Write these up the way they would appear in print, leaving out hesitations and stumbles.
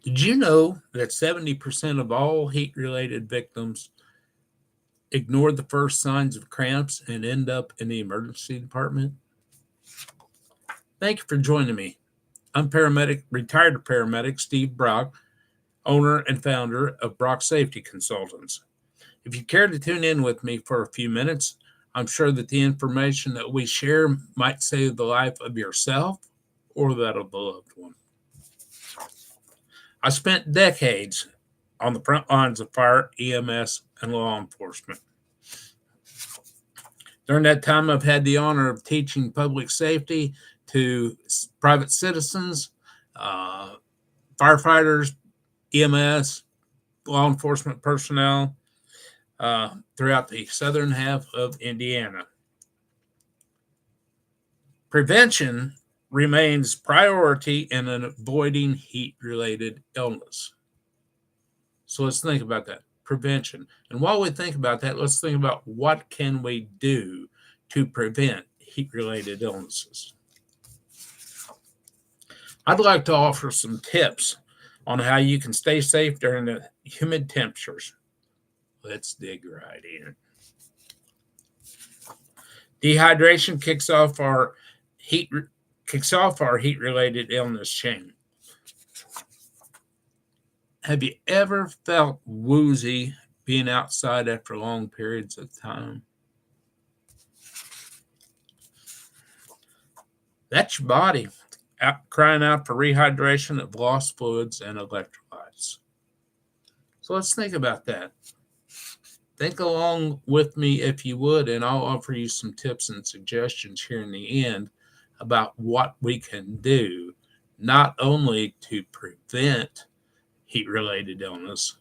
Did you know that 70% of all heat related victims ignore the first signs of cramps and end up in the emergency department? Thank you for joining me. I'm retired paramedic Steve Brock, owner and founder of Brock Safety Consultants. If you care to tune in with me for a few minutes, I'm sure that the information that we share might save the life of yourself or that of a loved one. I spent decades on the front lines of fire, EMS, and law enforcement. During that time, I've had the honor of teaching public safety to private citizens, uh, firefighters, EMS, law enforcement personnel throughout the southern half of Indiana. Prevention remains priority in avoiding heat-related illness. So let's think about that. Prevention. And while we think about that, let's think about what can we do to prevent heat-related illnesses. I'd like to offer some tips on how you can stay safe during the humid temperatures. Let's dig right in. Dehydration kicks off our heat-related illness chain. Have you ever felt woozy being outside after long periods of time? That's your body crying out for rehydration of lost fluids and electrolytes. So let's think about that. Think along with me if you would, and I'll offer you some tips and suggestions here in the end about what we can do, not only to prevent heat-related illness,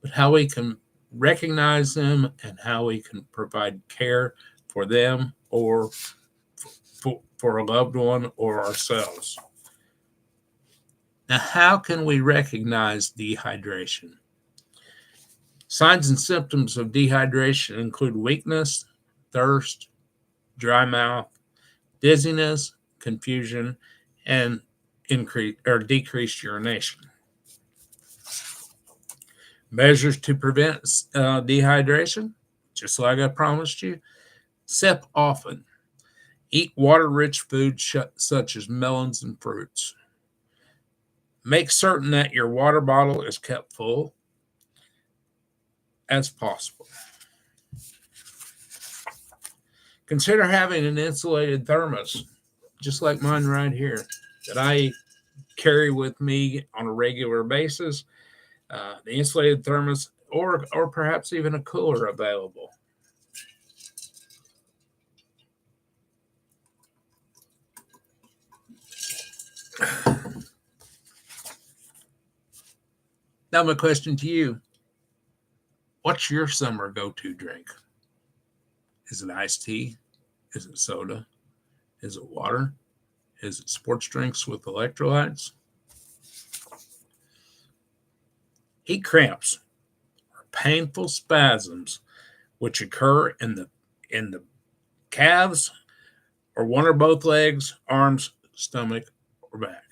but how we can recognize them and how we can provide care for them or for a loved one or ourselves. Now, how can we recognize dehydration? Signs and symptoms of dehydration include weakness, thirst, dry mouth, dizziness, confusion, and decreased urination. Measures to prevent dehydration, just like I promised you: sip often. Eat water-rich foods such as melons and fruits. Make certain that your water bottle is kept full as possible. Consider having an insulated thermos, just like mine right here, that I carry with me on a regular basis. The insulated thermos, or perhaps even a cooler available. Now, my question to you: what's your summer go-to drink? Is it iced tea? Is it soda? Is it water? Is it sports drinks with electrolytes? Heat cramps are painful spasms which occur in the calves or one or both legs, arms, stomach, or back.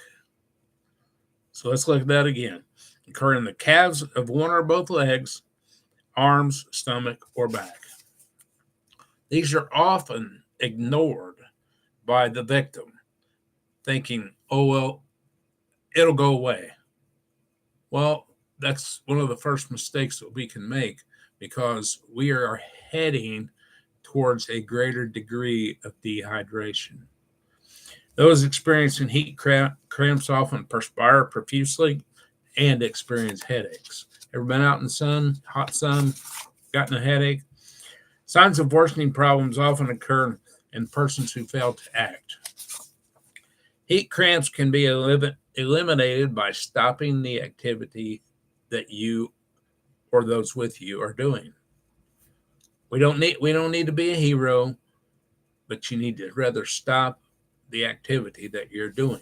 So let's look at that again. Occur in the calves of one or both legs, arms, stomach, or back. These are often ignored by the victim, thinking, oh, well, it'll go away. Well, that's one of the first mistakes that we can make, because we are heading towards a greater degree of dehydration. Those experiencing heat cramps often perspire profusely and experience headaches. Ever been out in the sun, hot sun, gotten a headache? Signs of worsening problems often occur in persons who fail to act. Heat cramps can be eliminated by stopping the activity that you or those with you are doing. We don't need to be a hero, but you need to rather stop the activity that you're doing.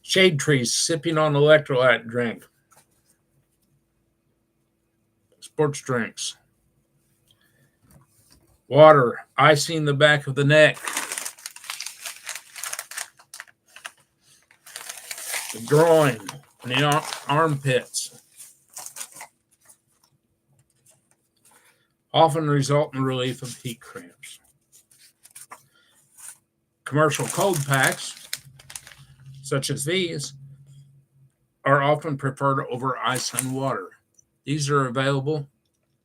Shade trees, sipping on electrolyte drink, sports drinks, water, icing the back of the neck, the groin, in the armpits often result in relief of heat cramps. Commercial cold packs, such as these, are often preferred over ice and water. These are available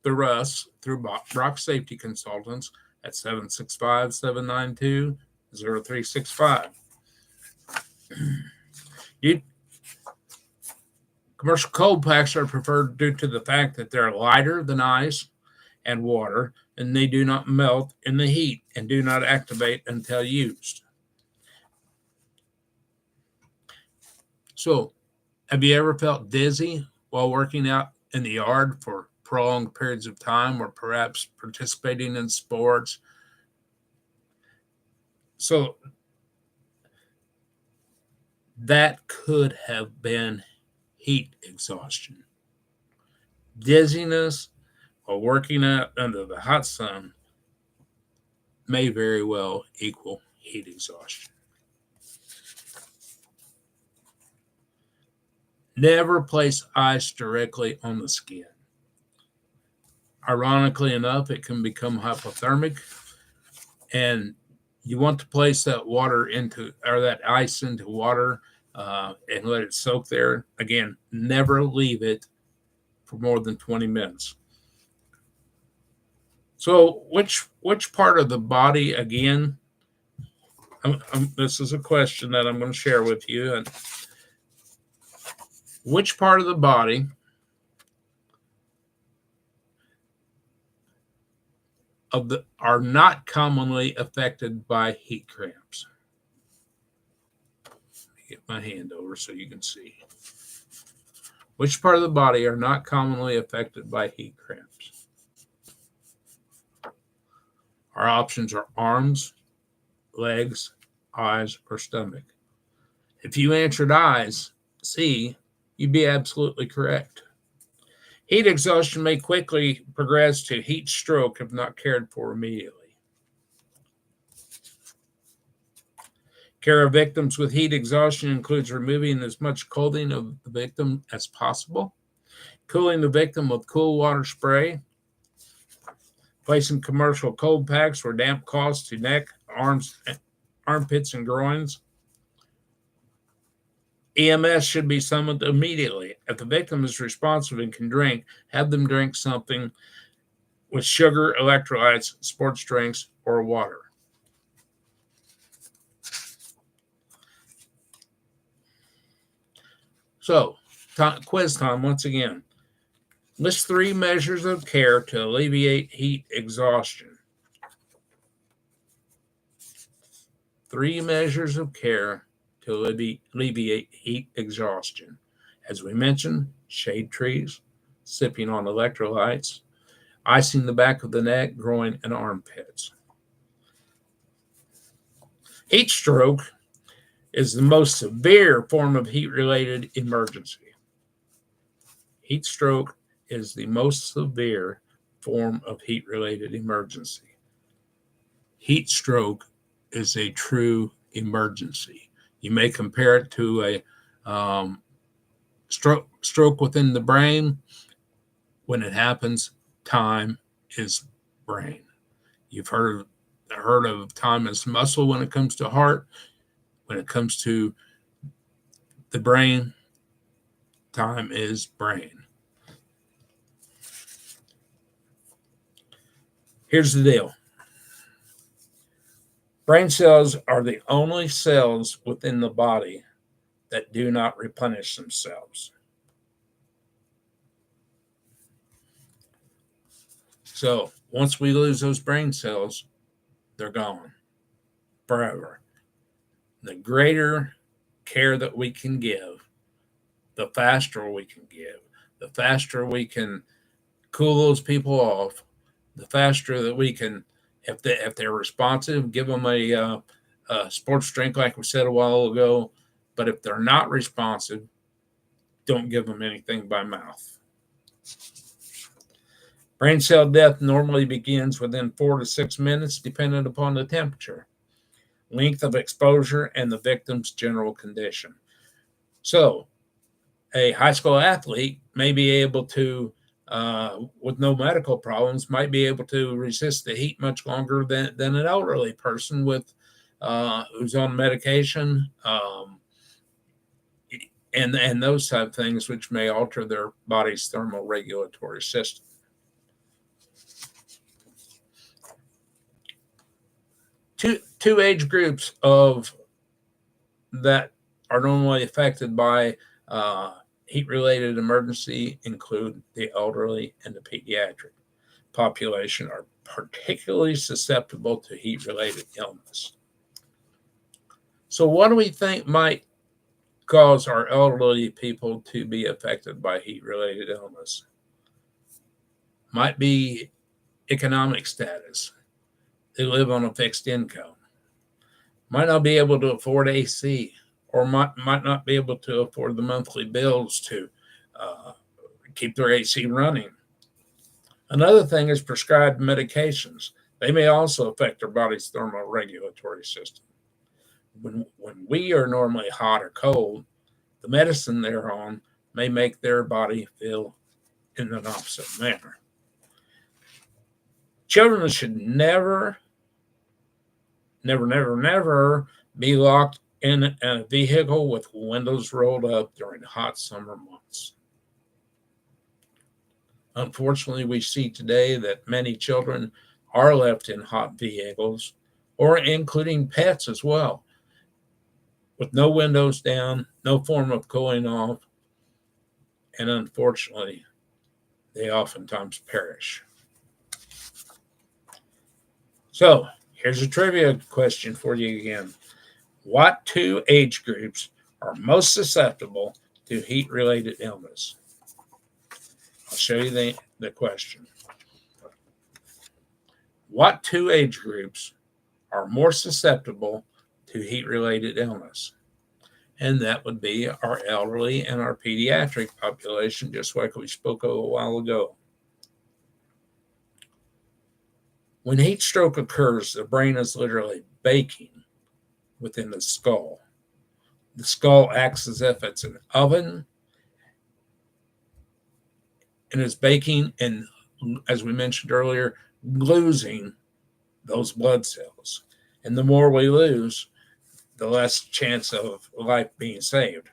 through us, through Brock Safety Consultants at 765-792-0365. Commercial cold packs are preferred due to the fact that they're lighter than ice and water, and they do not melt in the heat and do not activate until used. So, have you ever felt dizzy while working out in the yard for prolonged periods of time, or perhaps participating in sports? So, that could have been heat exhaustion. Dizziness while working out under the hot sun may very well equal heat exhaustion. Never place ice directly on the skin. Ironically enough, it can become hypothermic, and you want to place that water into, or that ice into water, and let it soak there. Again, never leave it for more than 20 minutes. So, which part of the body, again, this is a question that I'm going to share with you. And which part of the body are not commonly affected by heat cramps? Let me get my hand over so you can see. Which part of the body are not commonly affected by heat cramps? Our options are arms, legs, eyes, or stomach. If you answered eyes, C, you'd be absolutely correct. Heat exhaustion may quickly progress to heat stroke if not cared for immediately. Care of victims with heat exhaustion includes removing as much clothing of the victim as possible, cooling the victim with cool water spray, placing commercial cold packs for damp coughs to neck, arms, armpits, and groins. EMS should be summoned immediately. If the victim is responsive and can drink, have them drink something with sugar, electrolytes, sports drinks, or water. So, quiz time once again. List 3 measures of care to alleviate heat exhaustion. 3 measures of care to alleviate heat exhaustion. As we mentioned, shade trees, sipping on electrolytes, icing the back of the neck, groin, and armpits. Heat stroke is the most severe form of heat-related emergency. Heat stroke is the most severe form of heat-related emergency. Heat stroke is a true emergency. You may compare it to a stroke within the brain. When it happens, time is brain. You've heard of time as muscle when it comes to heart. When it comes to the brain, time is brain. Here's the deal. Brain cells are the only cells within the body that do not replenish themselves. So once we lose those brain cells, they're gone forever. The greater care that we can give, the faster we can give, the faster we can cool those people off, the faster that we can, if they're responsive, give them a sports drink like we said a while ago. But if they're not responsive, don't give them anything by mouth. Brain cell death normally begins within 4 to 6 minutes, depending upon the temperature, length of exposure, and the victim's general condition. So, A high school athlete may be able to, with no medical problems, might be able to resist the heat much longer than an elderly person with who's on medication, and those type of things, which may alter their body's thermal regulatory system. Two age groups of that are normally affected by heat-related emergency include the elderly and the pediatric population are particularly susceptible to heat-related illness. So what do we think might cause our elderly people to be affected by heat-related illness? Might be economic status. They live on a fixed income. Might not be able to afford AC, or might not be able to afford the monthly bills to keep their AC running. Another thing is prescribed medications. They may also affect their body's thermal regulatory system. When we are normally hot or cold, the medicine they're on may make their body feel in an opposite manner. Children should never be locked in a vehicle with windows rolled up during hot summer months. Unfortunately, we see today that many children are left in hot vehicles, or including pets as well, with no windows down, no form of cooling off, and unfortunately, they oftentimes perish. So, here's a trivia question for you again. What two age groups are most susceptible to heat-related illness? I'll show you the question. What two age groups are more susceptible to heat-related illness? And that would be our elderly and our pediatric population, just like we spoke of a while ago. When heat stroke occurs, the brain is literally baking within the skull. The skull acts as if it's an oven and is baking and, as we mentioned earlier, losing those blood cells. And the more we lose, the less chance of life being saved.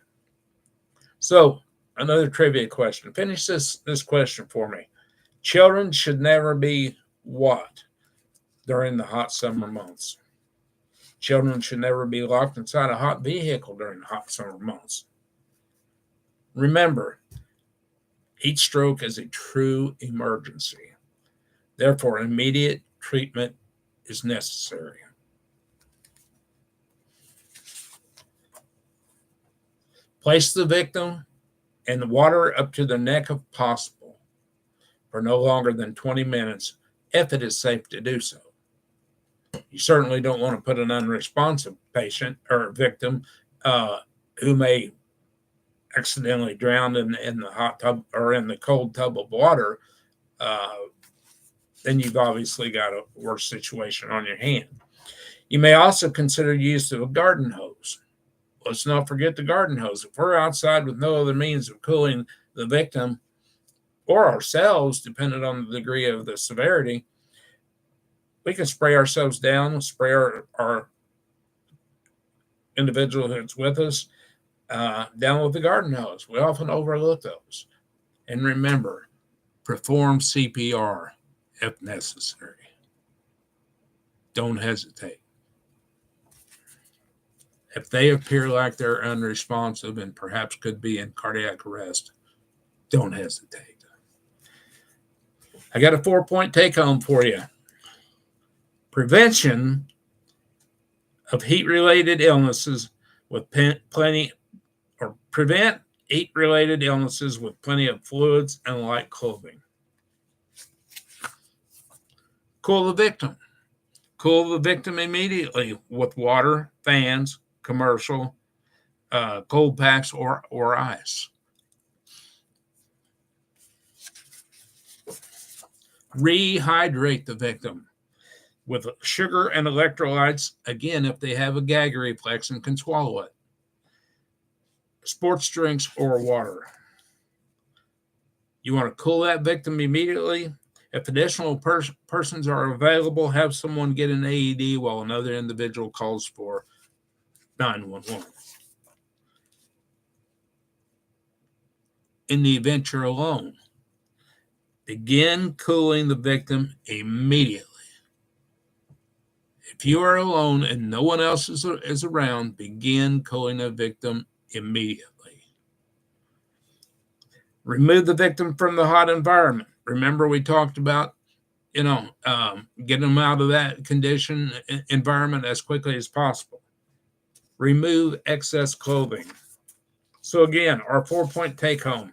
So, another trivia question. Finish this question for me. Children should never be what during the hot summer months? Children should never be locked inside a hot vehicle during the hot summer months. Remember, heat stroke is a true emergency. Therefore, immediate treatment is necessary. Place the victim in the water up to their neck if possible for no longer than 20 minutes if it is safe to do so. You certainly don't want to put an unresponsive patient or victim who may accidentally drown in the hot tub or in the cold tub of water. Then you've obviously got a worse situation on your hand. You may also consider use of a garden hose. Let's not forget the garden hose. If we're outside with no other means of cooling the victim or ourselves, depending on the degree of the severity, we can spray ourselves down, spray our individual that's with us down with the garden hose. We often overlook those. And remember, perform CPR if necessary. Don't hesitate. If they appear like they're unresponsive and perhaps could be in cardiac arrest, don't hesitate. I got a 4-point take-home for you. Prevention of heat-related illnesses with prevent heat-related illnesses with plenty of fluids and light clothing. Cool the victim. Cool the victim immediately with water, fans, commercial, cold packs, or ice. Rehydrate the victim with sugar and electrolytes, again, if they have a gag reflex and can swallow it. sports drinks, or water. You want to cool that victim immediately. If additional persons are available, have someone get an AED while another individual calls for 911. In the event you're alone, begin cooling the victim immediately. If you are alone and no one else is around, begin cooling the victim immediately. Remove the victim from the hot environment. Remember, we talked about, getting them out of that condition environment as quickly as possible. Remove excess clothing. So again, our 4-point take home: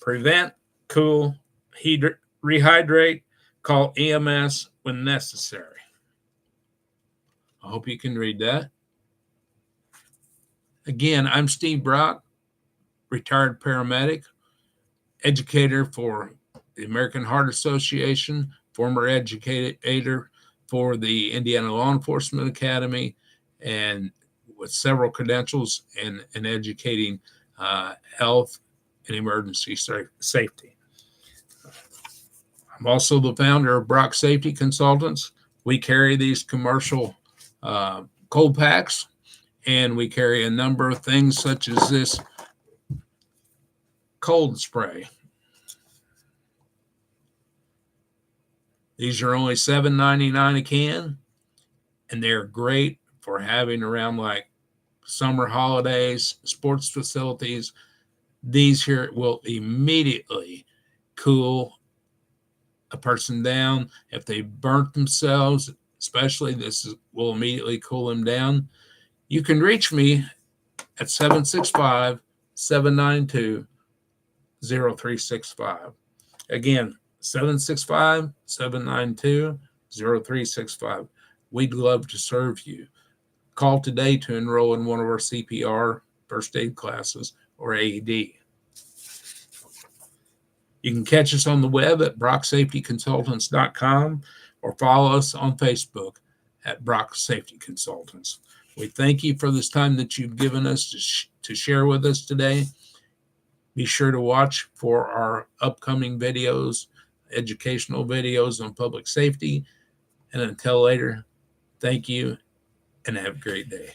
prevent, cool, rehydrate, call EMS when necessary. I hope you can read that. Again, I'm Steve Brock, retired paramedic, educator for the American Heart Association, former educator for the Indiana Law Enforcement Academy, and with several credentials in educating health and emergency safety. I'm also the founder of Brock Safety Consultants. We carry these commercial cold packs, and we carry a number of things such as this cold spray. These are only $7.99 a can, and they're great for having around like summer holidays, sports facilities. These here will immediately cool a person down. If they burnt themselves, especially, will immediately cool them down. You can reach me at 765-792-0365. Again, 765-792-0365. We'd love to serve you. Call today to enroll in one of our CPR, first aid classes, or AED. You can catch us on the web at brocksafetyconsultants.com or follow us on Facebook at Brock Safety Consultants. We thank you for this time that you've given us to share with us today. Be sure to watch for our upcoming videos, educational videos on public safety. And until later, thank you and have a great day.